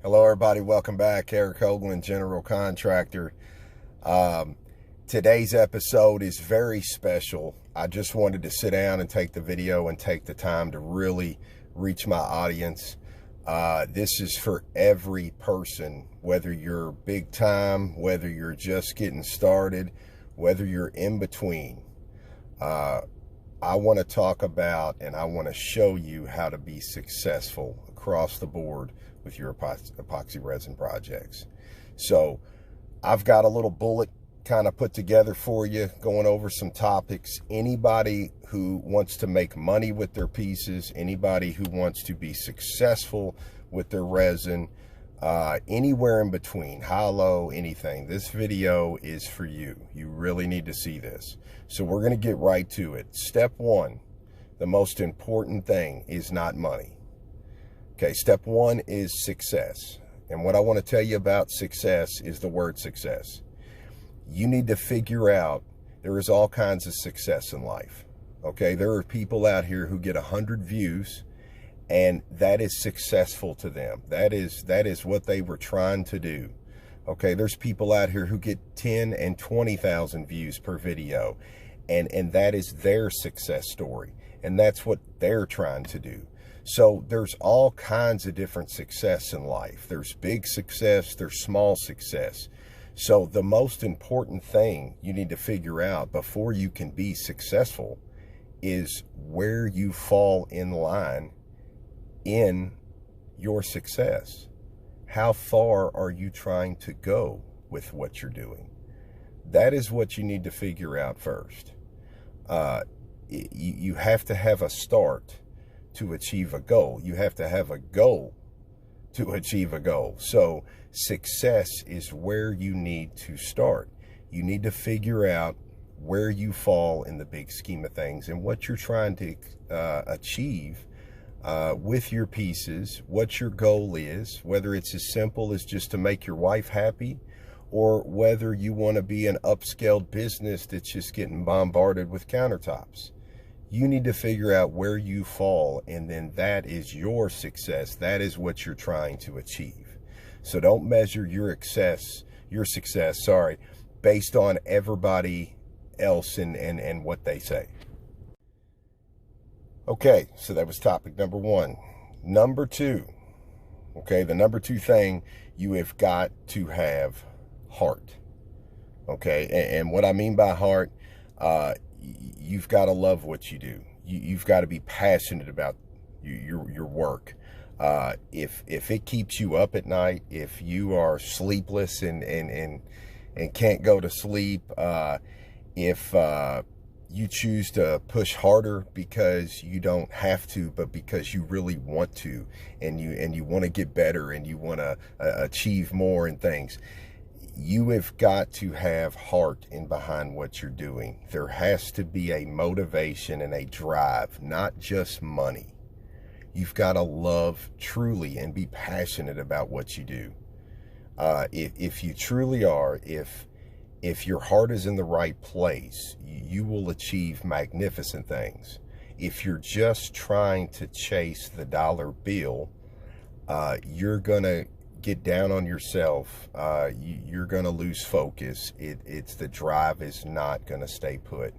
Hello everybody, welcome back. Eric Hoagland, General Contractor. Today's episode is very special. I just wanted to sit down and take the video and take the time to really reach my audience. This is for every person, whether you're big time, whether you're just getting started, whether you're in between. I want to talk about and I want to show you how to be successful across the board with your epoxy resin projects. So I've got a little bullet kind of put together for you, going over some topics. Anybody who wants to make money with their pieces, anybody who wants to be successful with their resin, anywhere in between, high, low, anything, this video is for you. You really need to see this. So we're going to get right to it. Step one, the most important thing is not money. Okay, step one is success. And what I want to tell you about success is the word success. You need to figure out there is all kinds of success in life. Okay, there are people out here who get 100 views and that is successful to them. That is what they were trying to do. Okay, there's people out here who get 10 and 20,000 views per video and that is their success story. And that's what they're trying to do. So there's all kinds of different success in life. There's big success, there's small success. So the most important thing you need to figure out before you can be successful is where you fall in line in your success. How far are you trying to go with what you're doing? That is what you need to figure out first. You have to have a start to achieve a goal. You have to have a goal to achieve a goal. So success is where you need to start. You need to figure out where you fall in the big scheme of things and what you're trying to achieve with your pieces, what your goal is, whether it's as simple as just to make your wife happy, or whether you want to be an upscaled business that's just getting bombarded with countertops. You need to figure out where you fall, and then that is your success. That is what you're trying to achieve. So don't measure your success, based on everybody else and what they say. Okay, so that was topic number one. Number two, okay, the number two thing, you have got to have heart. Okay, and what I mean by heart, you've got to love what you do. You've got to be passionate about your work. If it keeps you up at night, if you are sleepless and can't go to sleep, if you choose to push harder because you don't have to, but because you really want to, and you want to get better and you want to achieve more and things, you have got to have heart in behind what you're doing. There has to be a motivation and a drive, not just money. You've got to love truly and be passionate about what you do. If you truly are, if your heart is in the right place, you will achieve magnificent things. If you're just trying to chase the dollar bill, you're gonna get down on yourself. You're gonna lose focus. It's the drive is not gonna stay put.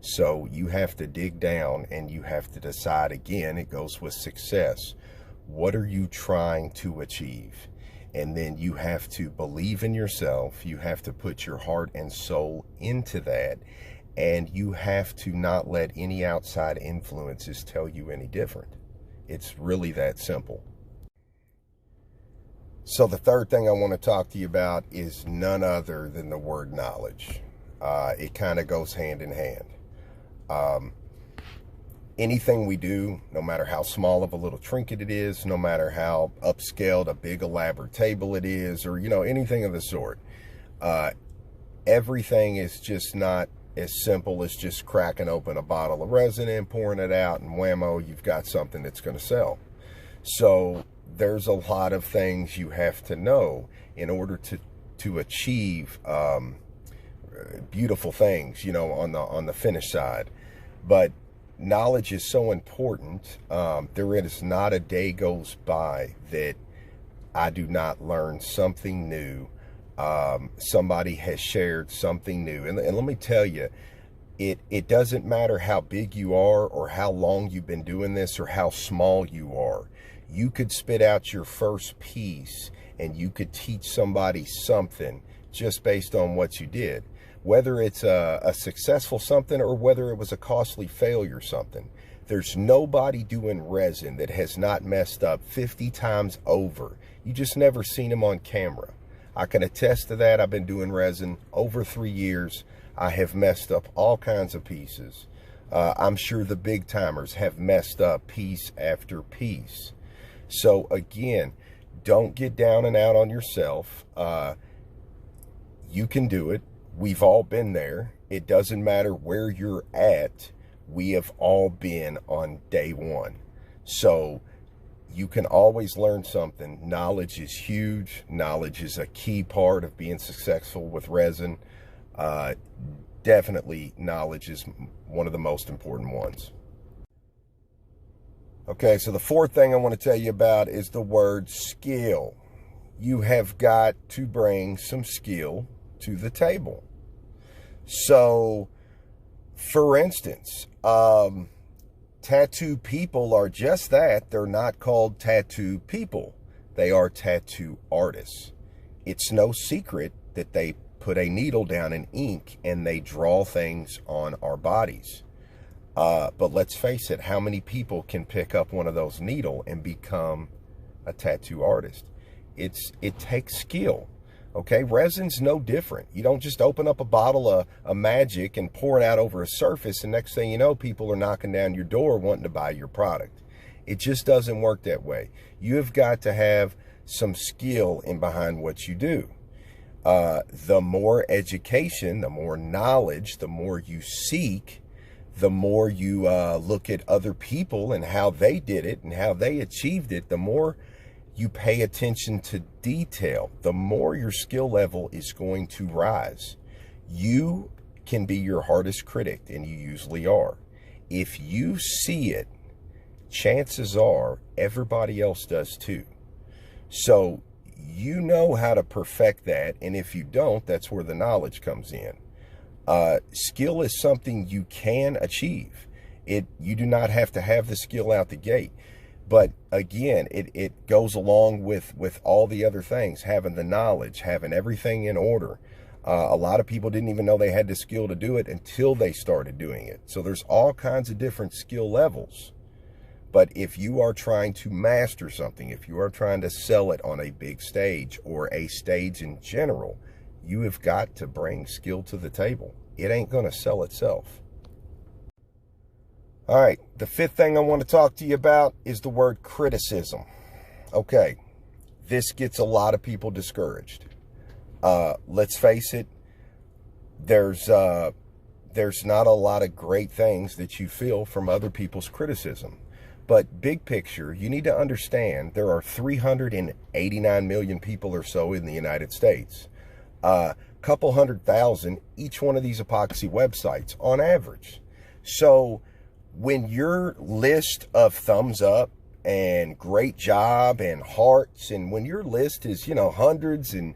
So you have to dig down and you have to decide again. It goes with success. What are you trying to achieve? And then you have to believe in yourself. You have to put your heart and soul into that. And you have to not let any outside influences tell you any different. It's really that simple. So the third thing I want to talk to you about is none other than the word knowledge. It kind of goes hand in hand. Anything we do, no matter how small of a little trinket it is, no matter how upscaled a big elaborate table it is, or anything of the sort, everything is just not as simple as just cracking open a bottle of resin and pouring it out and whammo, you've got something that's going to sell. So there's a lot of things you have to know in order to achieve beautiful things, on the finish side. But knowledge is so important. There is not a day goes by that I do not learn something new. Somebody has shared something new. And let me tell you, it doesn't matter how big you are or how long you've been doing this or how small you are. You could spit out your first piece and you could teach somebody something just based on what you did. Whether it's a successful something or whether it was a costly failure something. There's nobody doing resin that has not messed up 50 times over. You just never seen them on camera. I can attest to that. I've been doing resin over 3 years. I have messed up all kinds of pieces. I'm sure the big timers have messed up piece after piece. So again, don't get down and out on yourself. You can do it. We've all been there. It doesn't matter where you're at. We have all been on day one. So you can always learn something. Knowledge is huge. Knowledge is a key part of being successful with resin. Definitely knowledge is one of the most important ones. Okay, so the fourth thing I want to tell you about is the word skill. You have got to bring some skill to the table. So, for instance, tattoo people are just that. They're not called tattoo people. They are tattoo artists. It's no secret that they put a needle down in ink and they draw things on our bodies. But let's face it, how many people can pick up one of those needles and become a tattoo artist? It takes skill. Okay, resin's no different. You don't just open up a bottle of magic and pour it out over a surface, and next thing you know, people are knocking down your door wanting to buy your product. It just doesn't work that way. You have got to have some skill in behind what you do. The more education, the more knowledge, the more you seek, the more you look at other people and how they did it and how they achieved it, the more you pay attention to detail, the more your skill level is going to rise. You can be your hardest critic, and you usually are. If you see it, chances are everybody else does too. So you know how to perfect that, and if you don't, that's where the knowledge comes in. Skill is something you can achieve. You do not have to have the skill out the gate. But again, it goes along with all the other things, having the knowledge, having everything in order. A lot of people didn't even know they had the skill to do it until they started doing it. So there's all kinds of different skill levels. But if you are trying to master something, if you are trying to sell it on a big stage or a stage in general, you have got to bring skill to the table. It ain't going to sell itself. All right, the fifth thing I want to talk to you about is the word criticism. Okay, this gets a lot of people discouraged. Let's face it, there's not a lot of great things that you feel from other people's criticism. But big picture, you need to understand there are 389 million people or so in the United States. Couple 100,000 each one of these epoxy websites on average. So when your list of thumbs up and great job and hearts, and when your list is, you know, hundreds and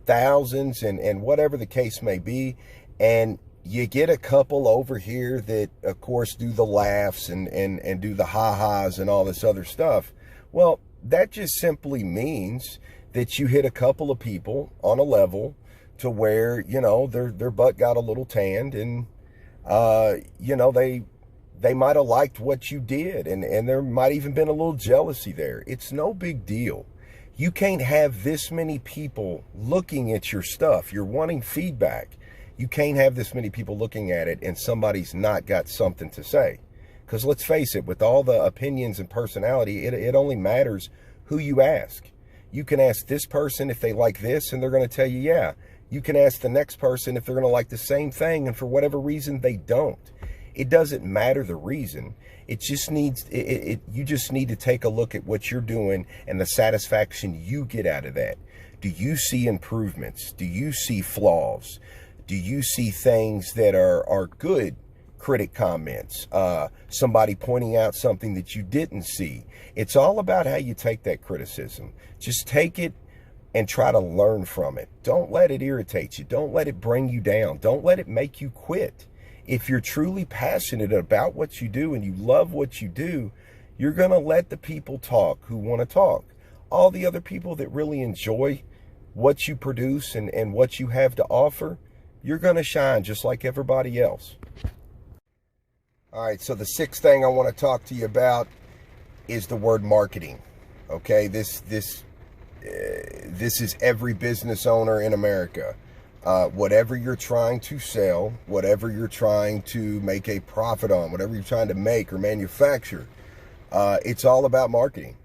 thousands and whatever the case may be, and you get a couple over here that, of course, do the laughs and do the ha-has and all this other stuff, well, that just simply means that you hit a couple of people on a level to where, you know, their butt got a little tanned, and, you know, they might have liked what you did, and there might even been a little jealousy there. It's no big deal. You can't have this many people looking at your stuff. You're wanting feedback. You can't have this many people looking at it and somebody's not got something to say. Because let's face it, with all the opinions and personality, it only matters who you ask. You can ask this person if they like this, and they're going to tell you, yeah. You can ask the next person if they're going to like the same thing, and for whatever reason, they don't. It doesn't matter the reason. It just needs, you just need to take a look at what you're doing and the satisfaction you get out of that. Do you see improvements? Do you see flaws? Do you see things that are good critic comments, somebody pointing out something that you didn't see. It's all about how you take that criticism. Just take it and try to learn from it. Don't let it irritate you. Don't let it bring you down. Don't let it make you quit. If you're truly passionate about what you do and you love what you do, you're going to let the people talk who want to talk. All the other people that really enjoy what you produce and what you have to offer, you're going to shine just like everybody else. All right, so the sixth thing I want to talk to you about is the word marketing. Okay, this is every business owner in America. Whatever you're trying to sell, whatever you're trying to make a profit on, whatever you're trying to make or manufacture, it's all about marketing.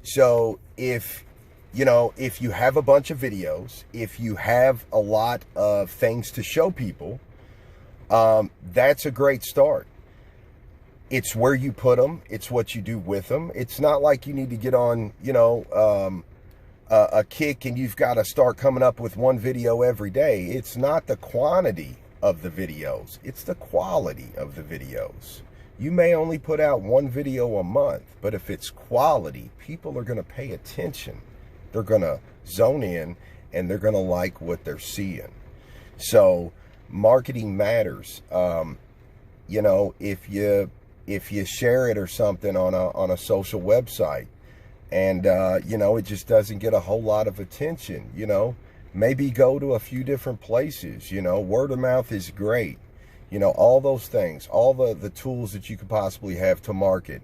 So if you have a bunch of videos, if you have a lot of things to show people, that's a great start. It's where you put them. It's what you do with them. It's not like you need to get on, a kick and you've got to start coming up with one video every day. It's not the quantity of the videos. It's the quality of the videos. You may only put out one video a month, but if it's quality, people are going to pay attention. They're going to zone in and they're going to like what they're seeing. So marketing matters. If you share it or something on a social website and, it just doesn't get a whole lot of attention, maybe go to a few different places, word of mouth is great. All those things, all the tools that you could possibly have to market.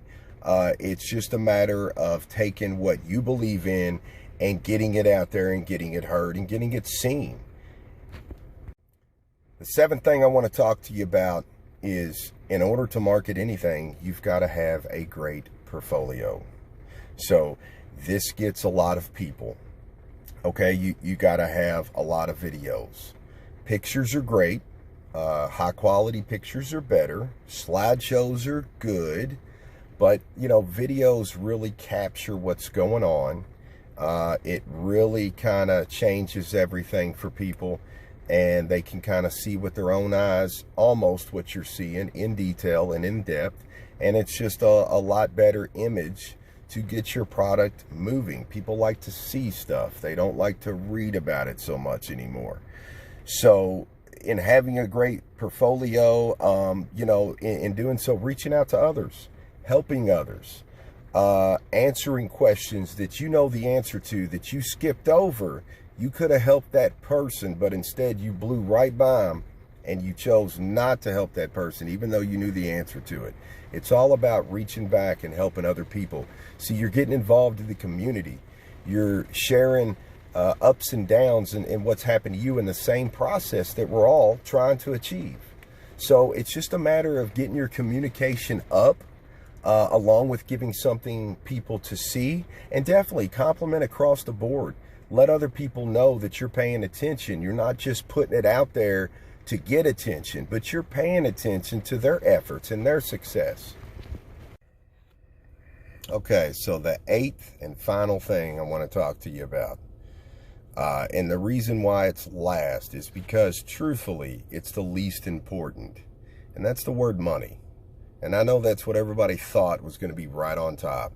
It's just a matter of taking what you believe in and getting it out there and getting it heard and getting it seen. The seventh thing I want to talk to you about is, in order to market anything, you've got to have a great portfolio. So this gets a lot of people. Okay, you got to have a lot of videos. Pictures are great. High quality pictures are better. Slideshows are good. But, videos really capture what's going on. It really kind of changes everything for people. And they can kind of see with their own eyes almost what you're seeing in detail and in depth. And it's just a lot better image to get your product moving. People like to see stuff. They don't like to read about it so much anymore. So in having a great portfolio, in doing so, reaching out to others, helping others, answering questions that you know the answer to, that you skipped over. You could have helped that person, but instead you blew right by them and you chose not to help that person, even though you knew the answer to it. It's all about reaching back and helping other people. See, you're getting involved in the community. You're sharing ups and downs and what's happened to you in the same process that we're all trying to achieve. So it's just a matter of getting your communication up, along with giving something people to see, and definitely compliment across the board. Let other people know that you're paying attention. You're not just putting it out there to get attention, but you're paying attention to their efforts and their success. Okay, so the eighth and final thing I want to talk to you about, and the reason why it's last is because, truthfully, it's the least important, and that's the word money. And I know that's what everybody thought was going to be right on top,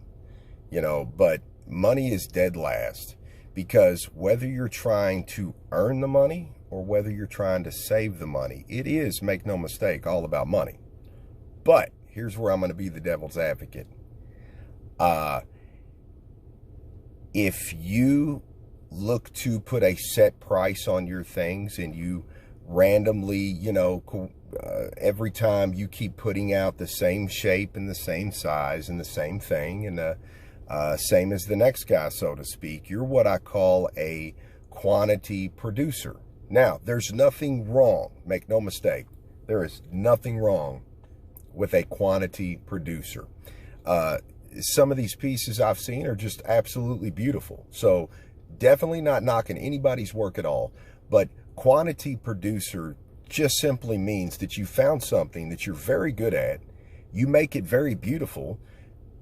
but money is dead last. Because whether you're trying to earn the money or whether you're trying to save the money, it is, make no mistake, all about money. But here's where I'm going to be the devil's advocate. If you look to put a set price on your things and you randomly, every time you keep putting out the same shape and the same size and the same thing and the same as the next guy, so to speak, you're what I call a quantity producer. Now, there's nothing wrong, make no mistake, there is nothing wrong with a quantity producer. Some of these pieces I've seen are just absolutely beautiful. So definitely not knocking anybody's work at all, but quantity producer just simply means that you found something that you're very good at, you make it very beautiful,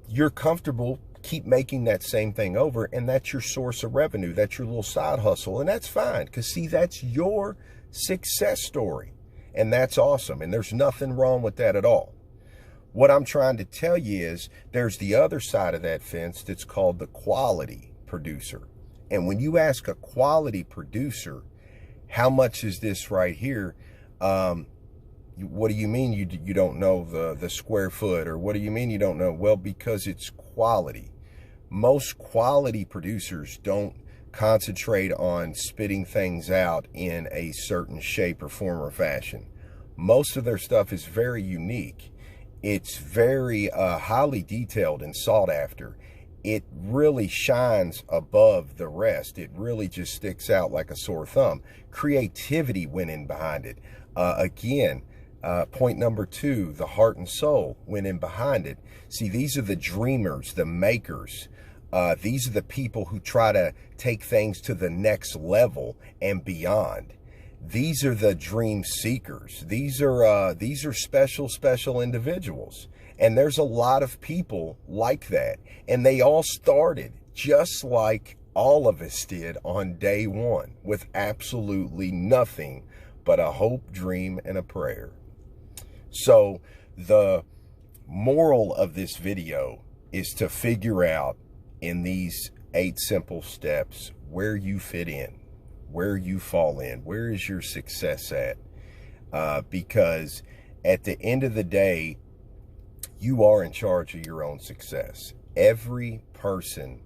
you're comfortable, keep making that same thing over, and that's your source of revenue. That's your little side hustle, and that's fine, because see, that's your success story. And that's awesome. And there's nothing wrong with that at all. What I'm trying to tell you is there's the other side of that fence that's called the quality producer. And when you ask a quality producer, how much is this right here? What do you mean you don't know the square foot? Or what do you mean you don't know? Well, because it's quality. Most quality producers don't concentrate on spitting things out in a certain shape or form or fashion. Most of their stuff is very unique. It's very highly detailed and sought after. It really shines above the rest. It really just sticks out like a sore thumb. Creativity went in behind it. Again, point number 2, the heart and soul went in behind it. See, these are the dreamers, the makers. These are the people who try to take things to the next level and beyond. These are the dream seekers. These are special individuals. And there's a lot of people like that. And they all started just like all of us did on day one, with absolutely nothing but a hope, dream, and a prayer. So the moral of this video is to figure out in these 8 simple steps where you fit in, where you fall in, where is your success at? Because at the end of the day, you are in charge of your own success. Every person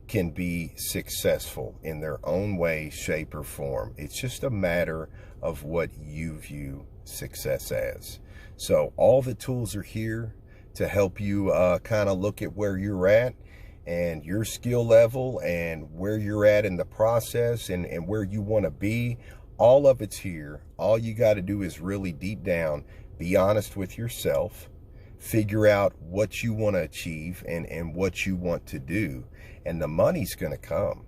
can be successful in their own way, shape, or form. It's just a matter of what you view success as. So all the tools are here to help you kind of look at where you're at and your skill level and where you're at in the process and where you want to be. All of it's here. All you got to do is really deep down be honest with yourself, figure out what you want to achieve and what you want to do, and the money's going to come.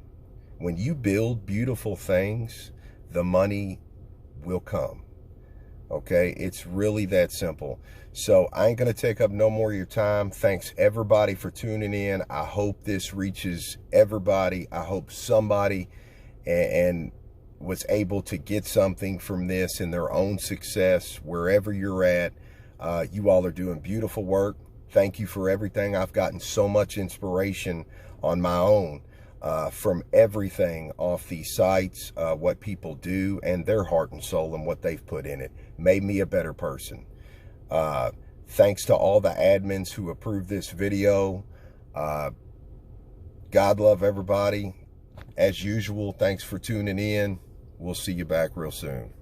When you build beautiful things, the money will come. Okay, it's really that simple. So I ain't going to take up no more of your time. Thanks everybody for tuning in. I hope this reaches everybody. I hope somebody and was able to get something from this in their own success, wherever you're at. You all are doing beautiful work. Thank you for everything. I've gotten so much inspiration on my own from everything off these sites, what people do and their heart and soul and what they've put in it. Made me a better person. Thanks to all the admins who approved this video. God love everybody. As usual, thanks for tuning in. We'll see you back real soon.